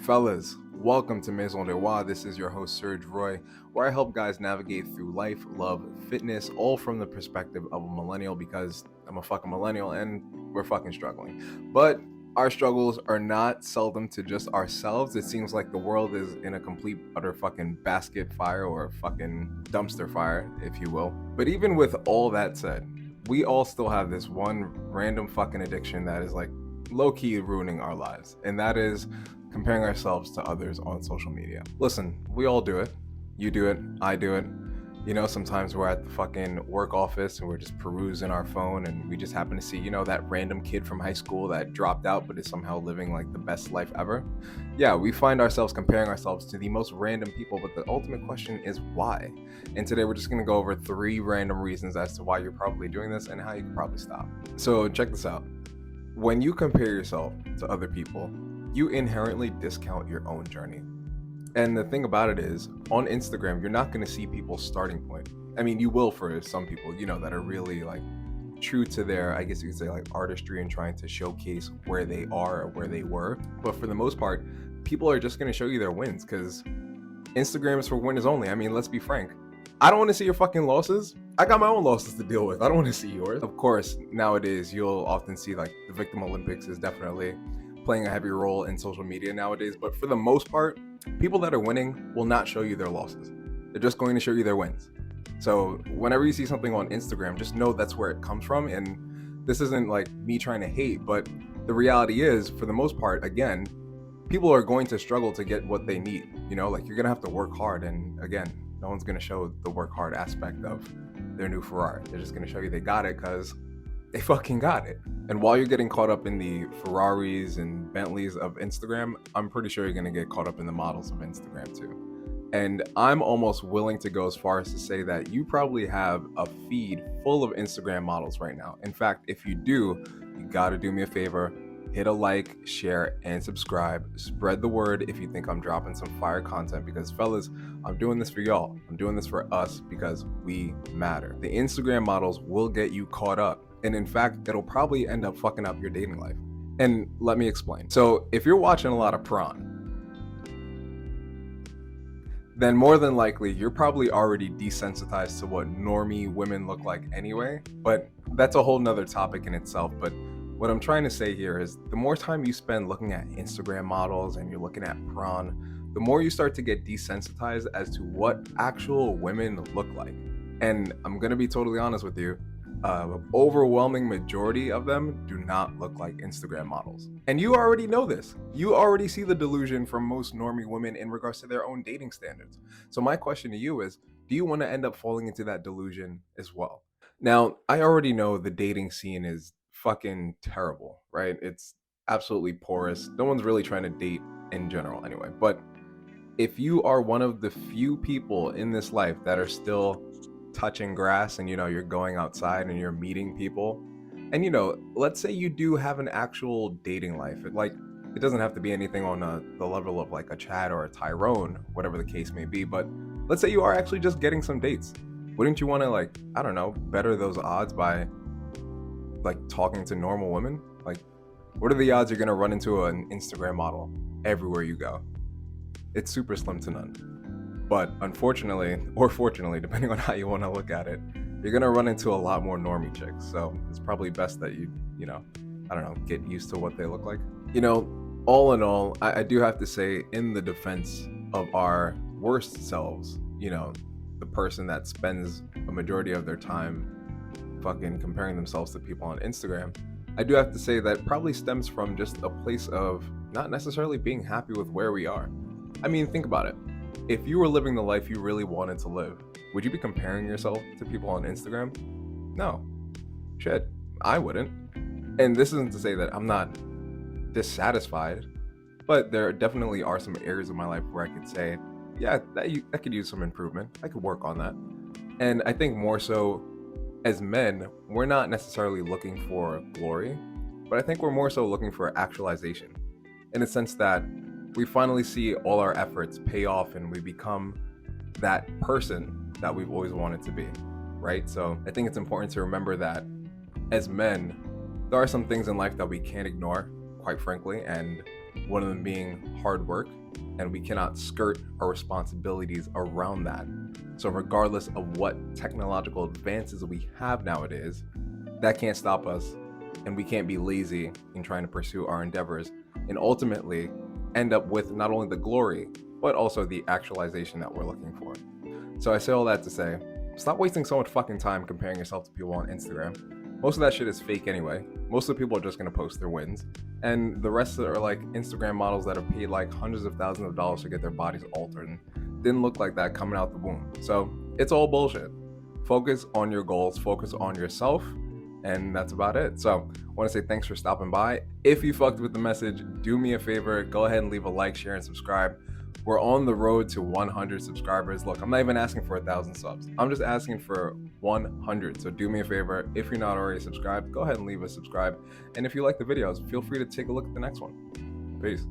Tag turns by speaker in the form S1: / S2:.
S1: Fellas, welcome to Maison de Roi. This is your host, Serge Roy, where I help guys navigate through life, love, fitness, all from the perspective of a millennial because I'm a fucking millennial and we're fucking struggling. But our struggles are not seldom to just ourselves. It seems like the world is in a complete, utter fucking basket fire or fucking dumpster fire, if you will. But even with all that said, we all still have this one random fucking addiction that is like low-key ruining our lives, and that is comparing ourselves to others on social media. Listen, we all do it. You do it, I do it. You know, sometimes we're at the fucking work office and we're just perusing our phone and we just happen to see, that random kid from high school that dropped out but is somehow living like the best life ever. Yeah, we find ourselves comparing ourselves to the most random people, but the ultimate question is why? And today we're just gonna go over 3 random reasons as to why you're probably doing this and how you can probably stop. So check this out. When you compare yourself to other people, you inherently discount your own journey. And the thing about it is, on Instagram, you're not going to see people's starting point. I mean, you will for some people, that are really like true to their, I guess you could say, like artistry and trying to showcase where they are or where they were. But for the most part, people are just going to show you their wins because Instagram is for winners only. I mean, let's be frank. I don't want to see your fucking losses. I got my own losses to deal with. I don't want to see yours. Of course, nowadays, you'll often see like the Victim Olympics is definitely playing a heavy role in social media nowadays, but for the most part, people that are winning will not show you their losses. They're just going to show you their wins. So whenever you see something on Instagram, just know that's where it comes from. And this isn't like me trying to hate, but the reality is, for the most part, again, people are going to struggle to get what they need. Like you're gonna have to work hard, and again, no one's gonna show the work hard aspect of their new Ferrari. They're just gonna show you they got it because they fucking got it. And while you're getting caught up in the Ferraris and Bentleys of Instagram, I'm pretty sure you're going to get caught up in the models of Instagram too. And I'm almost willing to go as far as to say that you probably have a feed full of Instagram models right now. In fact, if you do, you got to do me a favor, hit a like, share, and subscribe. Spread the word if you think I'm dropping some fire content, because fellas, I'm doing this for y'all. I'm doing this for us because we matter. The Instagram models will get you caught up. And in fact, it'll probably end up fucking up your dating life. And let me explain. So if you're watching a lot of Prawn, then more than likely, you're probably already desensitized to what normie women look like anyway. But that's a whole nother topic in itself. But what I'm trying to say here is the more time you spend looking at Instagram models and you're looking at Prawn, the more you start to get desensitized as to what actual women look like. And I'm going to be totally honest with you. Overwhelming majority of them do not look like Instagram models. And you already know this. You already see the delusion from most normie women in regards to their own dating standards. So my question to you is, do you want to end up falling into that delusion as well? Now, I already know the dating scene is fucking terrible, right? It's absolutely porous. No one's really trying to date in general anyway. But if you are one of the few people in this life that are still touching grass and you're going outside and you're meeting people, and let's say you do have an actual dating life, it doesn't have to be anything on the level of like a Chad or a Tyrone, whatever the case may be, but let's say you are actually just getting some dates. Wouldn't you want to better those odds by talking to normal women? What are the odds you're going to run into an Instagram model everywhere you go? It's super slim to none. But unfortunately, or fortunately, depending on how you want to look at it, you're going to run into a lot more normie chicks. So it's probably best that you get used to what they look like. All in all, I do have to say, in the defense of our worst selves, the person that spends a majority of their time fucking comparing themselves to people on Instagram, I do have to say that probably stems from just a place of not necessarily being happy with where we are. I mean, think about it. If you were living the life you really wanted to live, would you be comparing yourself to people on Instagram? No. Shit, I wouldn't. And this isn't to say that I'm not dissatisfied, but there definitely are some areas of my life where I could say, yeah, that could use some improvement. I could work on that. And I think more so, as men, we're not necessarily looking for glory, but I think we're more so looking for actualization, in the sense that we finally see all our efforts pay off and we become that person that we've always wanted to be, right? So I think it's important to remember that as men, there are some things in life that we can't ignore, quite frankly, and one of them being hard work, and we cannot skirt our responsibilities around that. So regardless of what technological advances we have nowadays, that can't stop us, and we can't be lazy in trying to pursue our endeavors and ultimately end up with not only the glory, but also the actualization that we're looking for. So I say all that to say, stop wasting so much fucking time comparing yourself to people on Instagram. Most of that shit is fake anyway. Most of the people are just gonna post their wins. And the rest are like Instagram models that have paid like hundreds of thousands of dollars to get their bodies altered and didn't look like that coming out the womb. So it's all bullshit. Focus on your goals, focus on yourself, and that's about it. So I want to say thanks for stopping by. If you fucked with the message, do me a favor, go ahead and leave a like, share, and subscribe. We're on the road to 100 subscribers. Look, I'm not even asking for 1,000 subs. I'm just asking for 100. So do me a favor. If you're not already subscribed, go ahead and leave a subscribe. And if you like the videos, feel free to take a look at the next one. Peace.